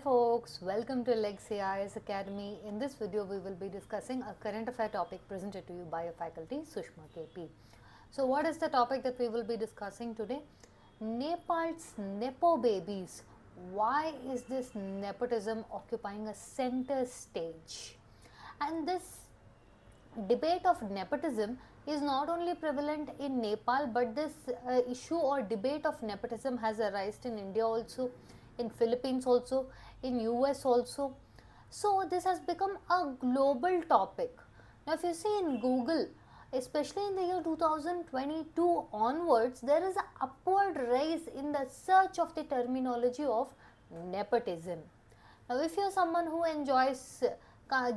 folks, welcome to Legacy IAS Academy. In this video, we will be discussing a current affair topic presented to you by a faculty, Sushma KP. So what is the topic that we will be discussing today? Nepal's Nepo babies. Why is this nepotism occupying a center stage? And this debate of nepotism is not only prevalent in Nepal, but this issue or debate of nepotism has arisen in India also, in Philippines also, in US also. So this has become a global topic. Now if you see in Google, especially in the year 2022 onwards, there is an upward rise in the search of the terminology of nepotism. Now if you are someone who enjoys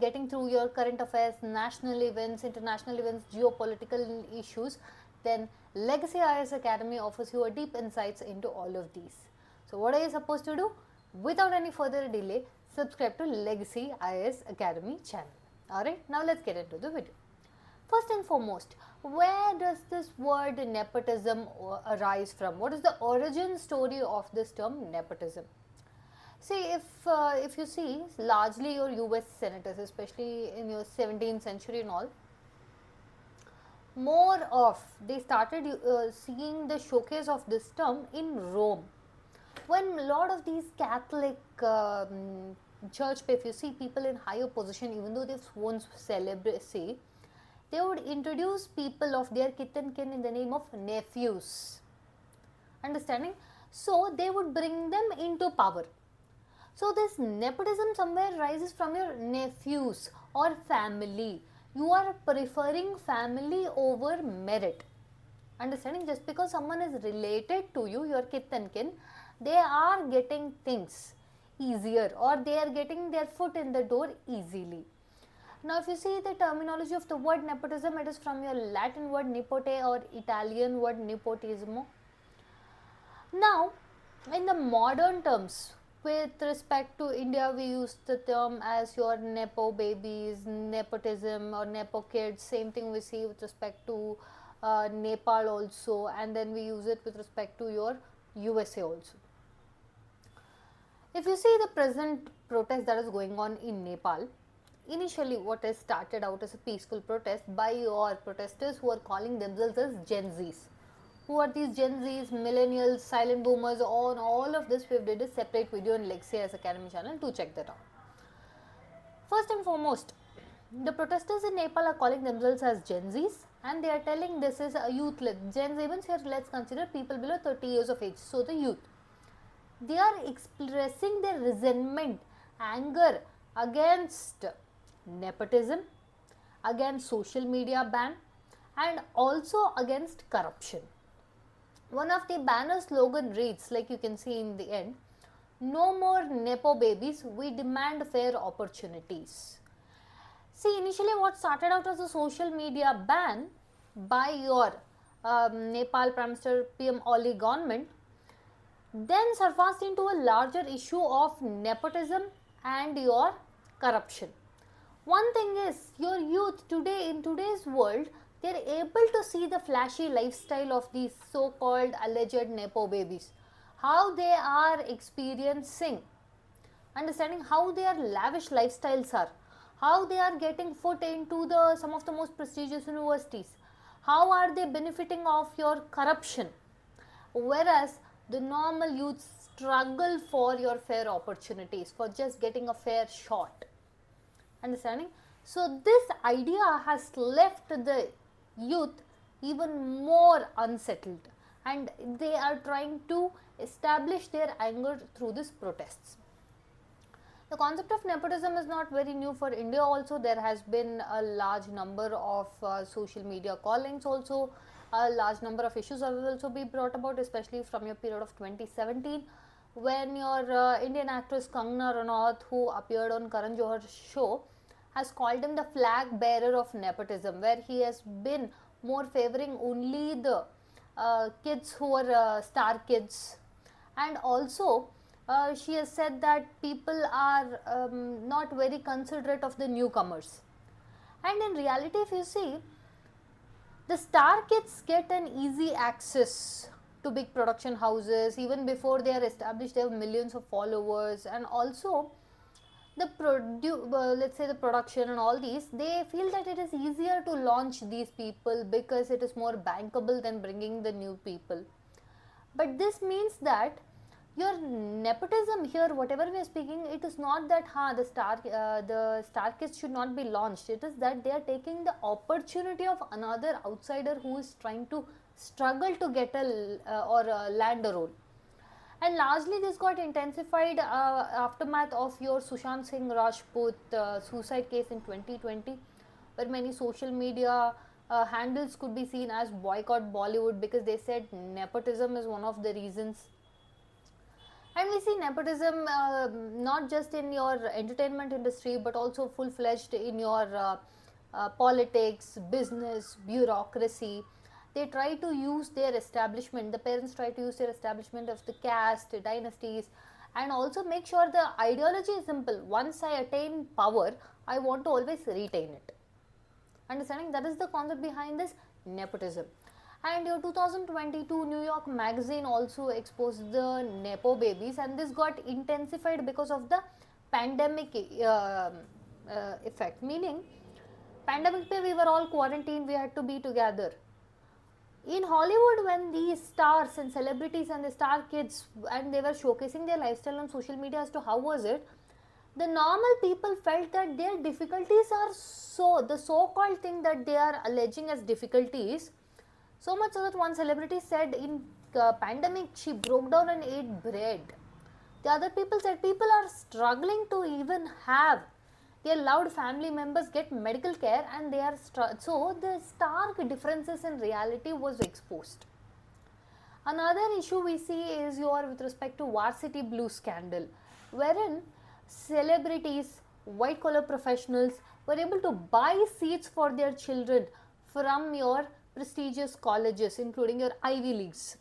getting through your current affairs, national events, international events, geopolitical issues, then Legacy IAS Academy offers you a deep insights into all of these. So what are you supposed to do? Without any further delay, subscribe to Legacy IAS Academy channel. Alright, now let's get into the video. First and foremost, where does this word nepotism arise from? What is the origin story of this term nepotism? See, if you see largely your US senators, especially in your 17th century and all, they started seeing the showcase of this term in Rome. When a lot of these Catholic church, if you see people in higher position, even though they've sworn celibacy, they would introduce people of their kith and kin in the name of nephews. Understanding? So they would bring them into power. So this nepotism somewhere rises from your nephews or family. You are preferring family over merit. Understanding? Just because someone is related to you, your kith and kin, they are getting things easier, or they are getting their foot in the door easily. Now if you see the terminology of the word nepotism, it is from your Latin word nepote or Italian word nepotismo. Now in the modern terms, with respect to India, we use the term as your Nepo babies, nepotism or Nepo kids. Same thing we see with respect to Nepal also, and then we use it with respect to your USA also. If you see the present protest that is going on in Nepal, initially what has started out as a peaceful protest by your protesters who are calling themselves as Gen Zs. Who are these Gen Zs, millennials, silent boomers? On all of this we did a separate video in Legacy IAS Academy channel to check that out. First and foremost, the protesters in Nepal are calling themselves as Gen Zs, and they are telling this is a youth. Gen Z means here let's consider people below 30 years of age, so the youth. They are expressing their resentment, anger against nepotism, against social media ban, and also against corruption. One of the banner slogan reads, like you can see in the end, "No more Nepo babies, we demand fair opportunities." See, initially what started out as a social media ban by your Nepal Prime Minister PM Oli government, then surfaced into a larger issue of nepotism and your corruption. One thing is, your youth today, in today's world, they are able to see the flashy lifestyle of these so-called alleged Nepo babies. How they are experiencing, understanding how their lavish lifestyles are, how they are getting foot into some of the most prestigious universities, how are they benefiting of your corruption, whereas the normal youth struggle for your fair opportunities, for just getting a fair shot. Understanding? So this idea has left the youth even more unsettled, and they are trying to establish their anger through these protests. The concept of nepotism is not very new for India also. There has been a large number of social media callings also. A large number of issues have also been brought about, especially from your period of 2017, when your Indian actress Kangana Ranaut, who appeared on Karan Johar's show, has called him the flag bearer of nepotism, where he has been more favoring only the kids who are star kids, and also she has said that people are not very considerate of the newcomers. And in reality, if you see, the star kids get an easy access to big production houses. Even before they are established, they have millions of followers. And also the let's say the production and all these, they feel that it is easier to launch these people because it is more bankable than bringing the new people. But this means that your nepotism here, whatever we are speaking, it is not that the star kids should not be launched. It is that they are taking the opportunity of another outsider who is trying to struggle to get land a role. And largely this got intensified aftermath of your Sushant Singh Rajput suicide case in 2020, where many social media handles could be seen as boycott Bollywood because they said nepotism is one of the reasons. And we see nepotism not just in your entertainment industry, but also full-fledged in your politics, business, bureaucracy. They try to use their establishment, the parents try to use their establishment of the caste, dynasties, and also make sure the ideology is simple. Once I attain power, I want to always retain it. Understanding? That is the concept behind this nepotism. And your 2022 New York magazine also exposed the Nepo babies, and this got intensified because of the pandemic effect. Meaning, pandemic we were all quarantined, we had to be together. In Hollywood, when these stars and celebrities and the star kids, and they were showcasing their lifestyle on social media as to how was it, the normal people felt that their difficulties are the so-called thing that they are alleging as difficulties, so much so that one celebrity said in pandemic she broke down and ate bread. The other people said people are struggling to even have their loved family members get medical care, and they are so the stark differences in reality was exposed. Another issue we see is with respect to varsity blue scandal, wherein celebrities, white collar professionals were able to buy seats for their children from your prestigious colleges, including your Ivy Leagues.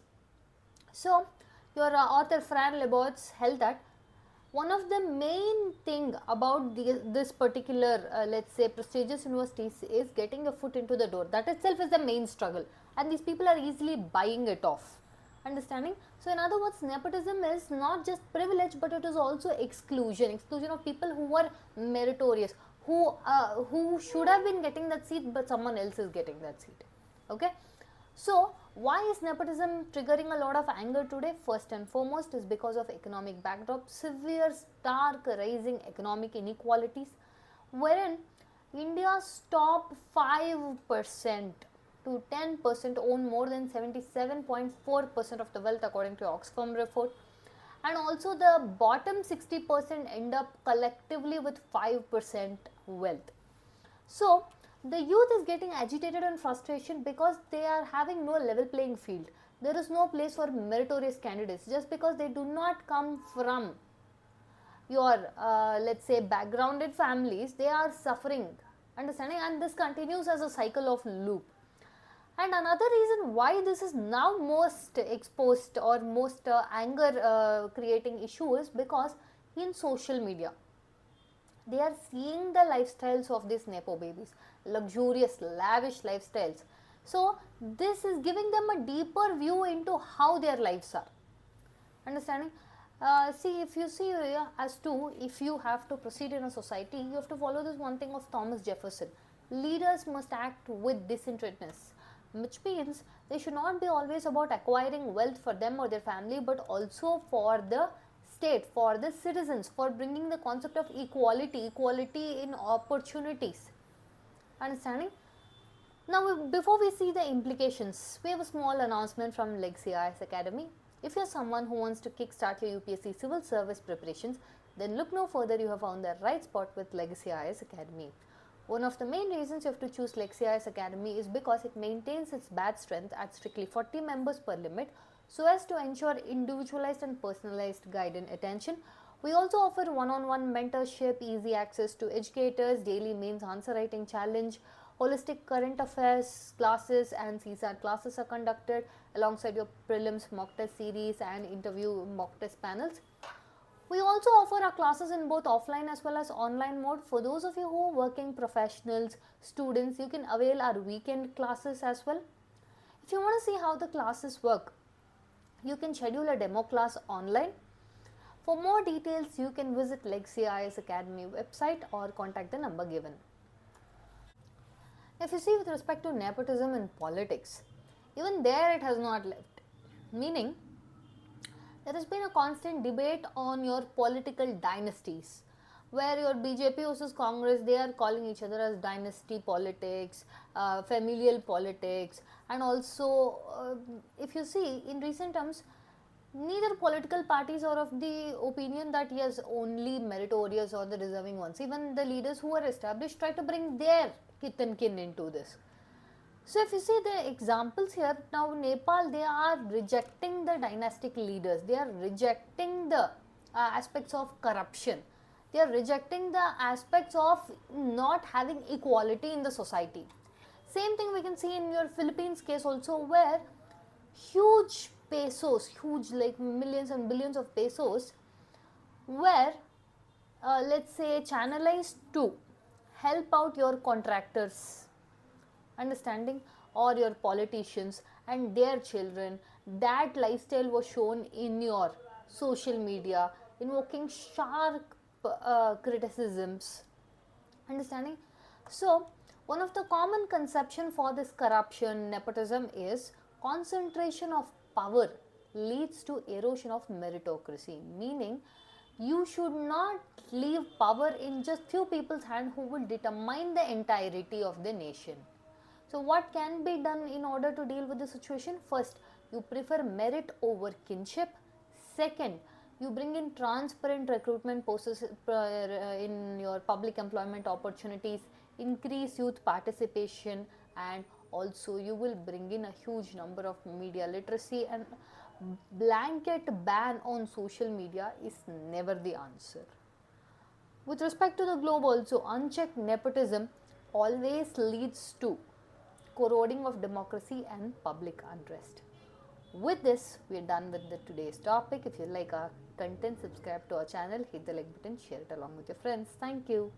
So your author Fran Lebowitz held that one of the main thing about this particular let's say prestigious universities is getting a foot into the door. That itself is the main struggle, and these people are easily buying it off. Understanding? So in other words, nepotism is not just privilege, but it is also exclusion of people who are meritorious, who should have been getting that seat, but someone else is getting that seat. Okay, so why is nepotism triggering a lot of anger today? First and foremost is because of economic backdrop, severe stark rising economic inequalities, wherein India's top 5% to 10% own more than 77.4% of the wealth according to Oxfam report, and also the bottom 60% end up collectively with 5% wealth. So the youth is getting agitated and frustration because they are having no level playing field. There is no place for meritorious candidates just because they do not come from your let's say backgrounded families. They are suffering, understanding, and this continues as a cycle of loop. And another reason why this is now most exposed or most anger creating issue is because in social media they are seeing the lifestyles of these Nepo babies, luxurious, lavish lifestyles. So this is giving them a deeper view into how their lives are. Understanding? See, if you see if you have to proceed in a society, you have to follow this one thing of Thomas Jefferson. Leaders must act with disinterestedness, which means they should not be always about acquiring wealth for them or their family, but also for the state, for the citizens, for bringing the concept of equality in opportunities. Understanding? Now, before we see the implications, we have a small announcement from Legacy IAS Academy. If you are someone who wants to kickstart your UPSC civil service preparations, then look no further, you have found the right spot with Legacy IAS Academy. One of the main reasons you have to choose Legacy IAS Academy is because it maintains its batch strength at strictly 40 members per limit, so as to ensure individualized and personalized guidance attention. We also offer one-on-one mentorship, easy access to educators, daily mains answer writing challenge, holistic current affairs classes and CSAT classes are conducted alongside your prelims mock test series and interview mock test panels. We also offer our classes in both offline as well as online mode. For those of you who are working professionals, students, you can avail our weekend classes as well. If you want to see how the classes work, You can schedule a demo class online. For more details, you can visit Legacy IAS Academy website or contact the number given. If you see with respect to nepotism in politics, even there it has not left. Meaning, there has been a constant debate on your political dynasties, where your BJP versus Congress, they are calling each other as dynasty politics, familial politics, and also if you see in recent times, neither political parties are of the opinion that yes, only meritorious or the deserving ones. Even the leaders who are established try to bring their kith and kin into this. So if you see the examples here, now Nepal, they are rejecting the dynastic leaders, they are rejecting the aspects of corruption, they are rejecting the aspects of not having equality in the society. Same thing we can see in your Philippines case also, where huge pesos, huge like millions and billions of pesos were let's say channelized to help out your contractors, understanding, or your politicians and their children. That lifestyle was shown in your social media, invoking sharp criticisms, understanding. So one of the common conception for this corruption nepotism is concentration of power leads to erosion of meritocracy, meaning you should not leave power in just few people's hand who will determine the entirety of the nation. So what can be done in order to deal with the situation? First, you prefer merit over kinship. Second, you bring in transparent recruitment process in your public employment opportunities, increase youth participation, and also you will bring in a huge number of media literacy. And blanket ban on social media is never the answer. With respect to the globe also, unchecked nepotism always leads to corroding of democracy and public unrest. With this, we are done with today's topic. If you like our content, subscribe to our channel, hit the like button, share it along with your friends. Thank you.